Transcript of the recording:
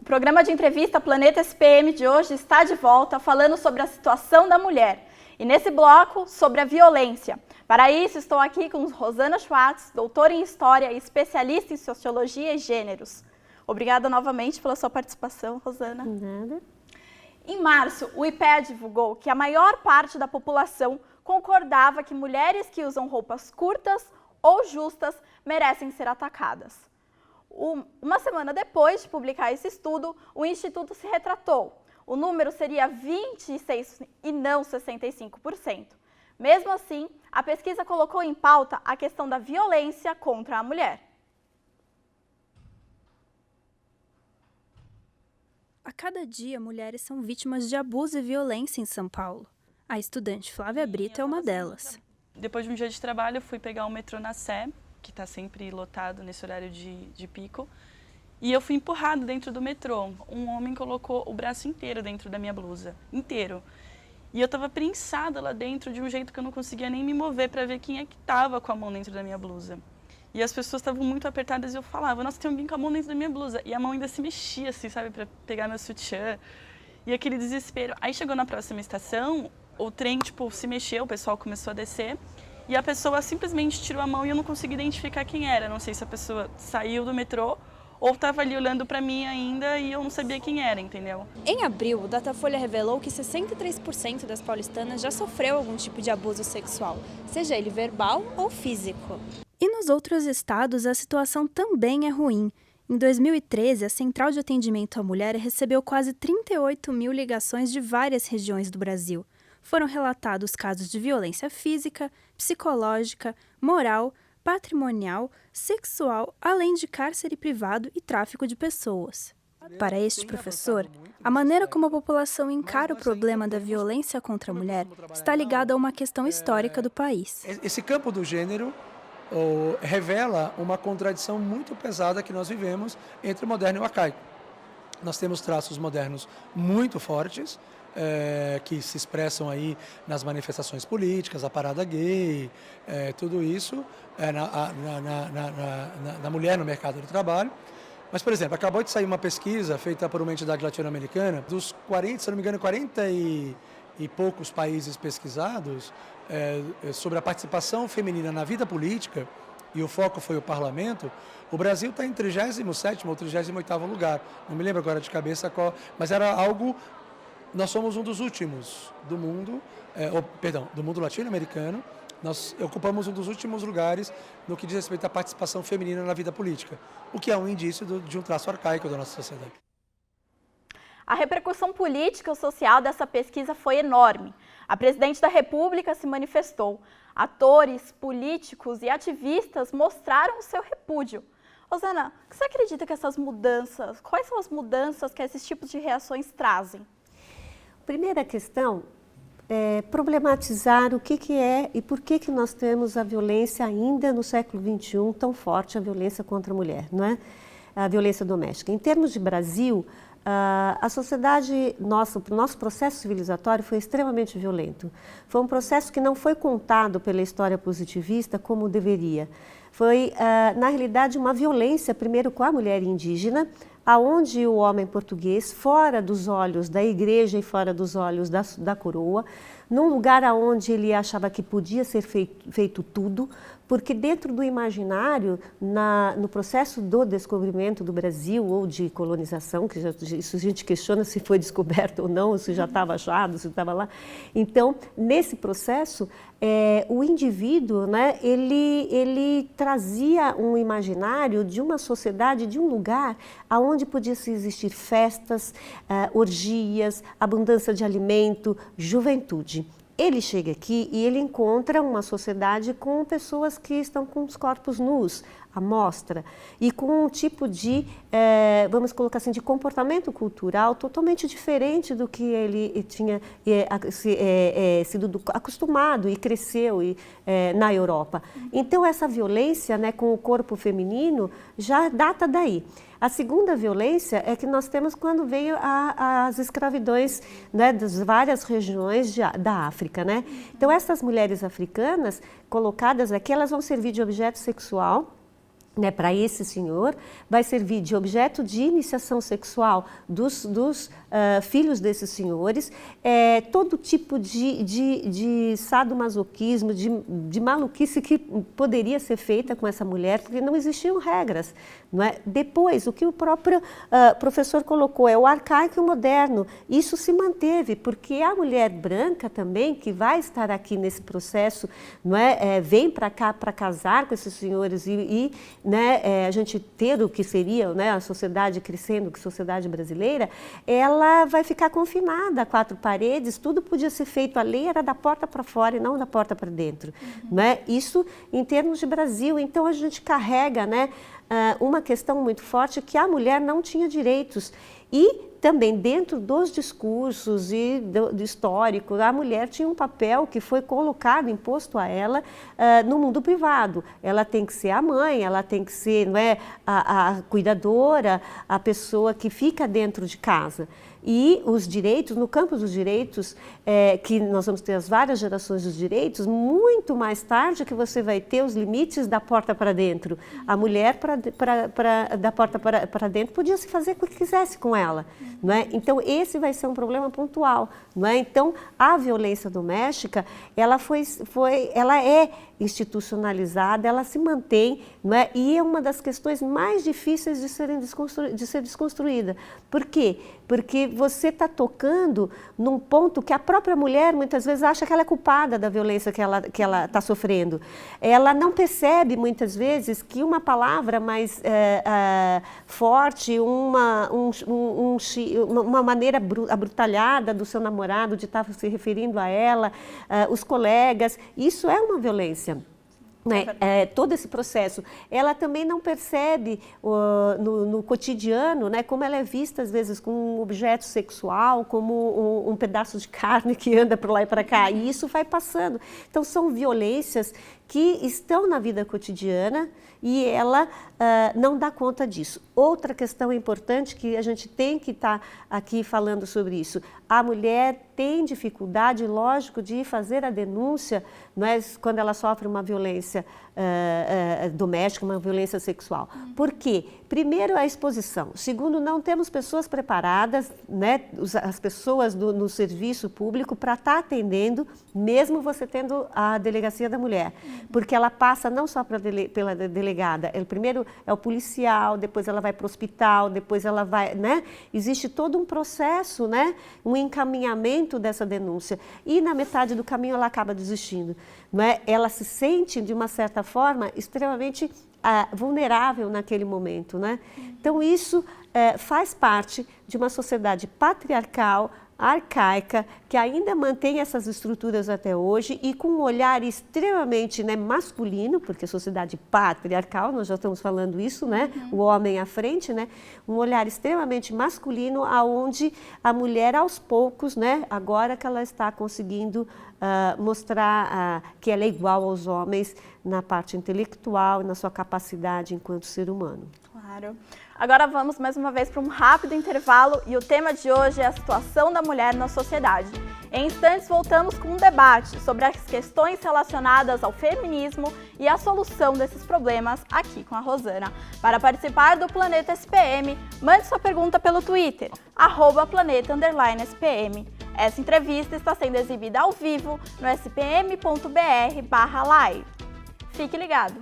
programa de entrevista Planeta SPM de hoje está de volta falando sobre a situação da mulher. E nesse bloco, sobre a violência. Para isso, estou aqui com Rosana Schwartz, doutora em História e especialista em Sociologia e Gêneros. Obrigada novamente pela sua participação, Rosana. Nada. Em março, o IPEA divulgou que a maior parte da população concordava que mulheres que usam roupas curtas ou justas merecem ser atacadas. Uma semana depois de publicar esse estudo, o Instituto se retratou. O número seria 26% e não 65%. Mesmo assim, a pesquisa colocou em pauta a questão da violência contra a mulher. A cada dia, mulheres são vítimas de abuso e violência em São Paulo. A estudante Flávia Brito é uma delas. Depois de um dia de trabalho, eu fui pegar o metrô na Sé, que está sempre lotado nesse horário de pico, e eu fui empurrado dentro do metrô. Um homem colocou o braço inteiro dentro da minha blusa, inteiro. E eu estava prensada lá dentro de um jeito que eu não conseguia nem me mover para ver quem é que estava com a mão dentro da minha blusa. E as pessoas estavam muito apertadas e eu falava, nossa, tem alguém com a mão dentro da minha blusa. E a mão ainda se mexia, assim, sabe, para pegar meu sutiã. E aquele desespero. Aí chegou na próxima estação, o trem, tipo, se mexeu, o pessoal começou a descer. E a pessoa simplesmente tirou a mão e eu não consegui identificar quem era. Não sei se a pessoa saiu do metrô ou estava ali olhando para mim ainda e eu não sabia quem era, entendeu? Em abril, o Datafolha revelou que 63% das paulistanas já sofreu algum tipo de abuso sexual, seja ele verbal ou físico. E nos outros estados, a situação também é ruim. Em 2013, a Central de Atendimento à Mulher recebeu quase 38 mil ligações de várias regiões do Brasil. Foram relatados casos de violência física, psicológica, moral, patrimonial, sexual, além de cárcere privado e tráfico de pessoas. Para este professor, a maneira como a população encara o problema da violência contra a mulher está ligada a uma questão histórica do país. Esse campo do gênero revela uma contradição muito pesada que nós vivemos entre o moderno e o arcaico. Nós temos traços modernos muito fortes, que se expressam aí nas manifestações políticas, a parada gay, tudo isso na mulher no mercado do trabalho. Mas, por exemplo, acabou de sair uma pesquisa feita por uma entidade latino-americana, dos 40, se não me engano, 40 e poucos países pesquisados, sobre a participação feminina na vida política, e o foco foi o parlamento. O Brasil está em 37º ou 38º lugar, não me lembro agora de cabeça qual, mas era algo. Nós somos um dos últimos do mundo, do mundo latino-americano. Nós ocupamos um dos últimos lugares no que diz respeito à participação feminina na vida política, o que é um indício de um traço arcaico da nossa sociedade. A repercussão política e social dessa pesquisa foi enorme. A presidente da República se manifestou. Atores, políticos e ativistas mostraram o seu repúdio. Rosana, o que você acredita que essas mudanças, quais são as mudanças que esses tipos de reações trazem? Primeira questão é problematizar o que é e por que nós temos a violência ainda no século XXI tão forte, a violência contra a mulher, não é? A violência doméstica. Em termos de Brasil, a sociedade nossa, o nosso processo civilizatório foi extremamente violento. Foi um processo que não foi contado pela história positivista como deveria. Foi, na realidade, uma violência, primeiro com a mulher indígena, aonde o homem português, fora dos olhos da igreja e fora dos olhos da coroa, num lugar onde ele achava que podia ser feito tudo, porque dentro do imaginário, no processo do descobrimento do Brasil ou de colonização, que isso a gente questiona se foi descoberto ou não, se já estava achado, se estava lá. Então, nesse processo, o indivíduo, né, ele trazia um imaginário de uma sociedade, de um lugar onde podia existir festas, orgias, abundância de alimento, juventude. Ele chega aqui e ele encontra uma sociedade com pessoas que estão com os corpos nus, à mostra, e com um tipo de, vamos colocar assim, de comportamento cultural totalmente diferente do que ele tinha sido acostumado e cresceu na Europa. Então, essa violência, né, com o corpo feminino já data daí. A segunda violência é que nós temos quando veio as escravidões, né, das várias regiões da África, né? Então, essas mulheres africanas colocadas aqui, elas vão servir de objeto sexual né, para esse senhor, vai servir de objeto de iniciação sexual dos filhos desses senhores, todo tipo de sadomasoquismo, de maluquice que poderia ser feita com essa mulher, porque não existiam regras. Não é? Depois, o que o próprio professor colocou é o arcaico e o moderno. Isso se manteve, porque a mulher branca também, que vai estar aqui nesse processo, não é? Vem para cá para casar com esses senhores e né, a gente ter o que seria, né, a sociedade crescendo, que a sociedade brasileira, ela vai ficar confinada a 4 paredes, tudo podia ser feito, a lei era da porta para fora e não da porta para dentro. Né? Isso em termos de Brasil, então a gente carrega, né, uma questão muito forte que a mulher não tinha direitos. E também dentro dos discursos e do histórico, a mulher tinha um papel que foi colocado, imposto a ela no mundo privado. Ela tem que ser a mãe, ela tem que ser, não é, a cuidadora, a pessoa que fica dentro de casa. E os direitos, no campo dos direitos, que nós vamos ter as várias gerações dos direitos, muito mais tarde que você vai ter os limites da porta para dentro. A mulher da porta para dentro podia se fazer o que quisesse com ela. Não é? Então, esse vai ser um problema pontual. Não é? Então, a violência doméstica, ela é institucionalizada, ela se mantém, não é? E é uma das questões mais difíceis de ser desconstruída. Por quê? Porque você está tocando num ponto que a própria mulher muitas vezes acha que ela é culpada da violência que ela está sofrendo. Ela não percebe muitas vezes que uma palavra mais forte, uma maneira abrutalhada do seu namorado de estar se referindo a ela, os colegas, isso é uma violência. Né? Todo esse processo, ela também não percebe no cotidiano, né, como ela é vista às vezes como um objeto sexual, como um pedaço de carne que anda para lá e para cá, e isso vai passando. Então são violências que estão na vida cotidiana e ela não dá conta disso. Outra questão importante que a gente tem que estar aqui falando sobre isso, a mulher tem dificuldade, lógico, de fazer a denúncia, mas quando ela sofre uma violência doméstica, uma violência sexual. Por quê? Primeiro, a exposição. Segundo, não temos pessoas preparadas, né, as pessoas no serviço público para estar atendendo, mesmo você tendo a delegacia da mulher. Porque ela passa não só pela delegada, primeiro é o policial, depois ela vai para o hospital, depois ela vai, né? Existe todo um processo, né, um encaminhamento dessa denúncia. E na metade do caminho ela acaba desistindo. Não é? Ela se sente, de uma certa forma, extremamente vulnerável naquele momento. Né? Então, isso faz parte de uma sociedade patriarcal, arcaica, que ainda mantém essas estruturas até hoje e com um olhar extremamente, né, masculino, porque a sociedade patriarcal, nós já estamos falando isso, né, o homem à frente, né, um olhar extremamente masculino, aonde a mulher aos poucos, né, agora que ela está conseguindo mostrar que ela é igual aos homens na parte intelectual e na sua capacidade enquanto ser humano. Claro. Agora vamos mais uma vez para um rápido intervalo e o tema de hoje é a situação da mulher na sociedade. Em instantes voltamos com um debate sobre as questões relacionadas ao feminismo e a solução desses problemas aqui com a Rosana. Para participar do Planeta SPM, mande sua pergunta pelo Twitter, @planeta_SPM. Essa entrevista está sendo exibida ao vivo no spm.br/live. Fique ligado!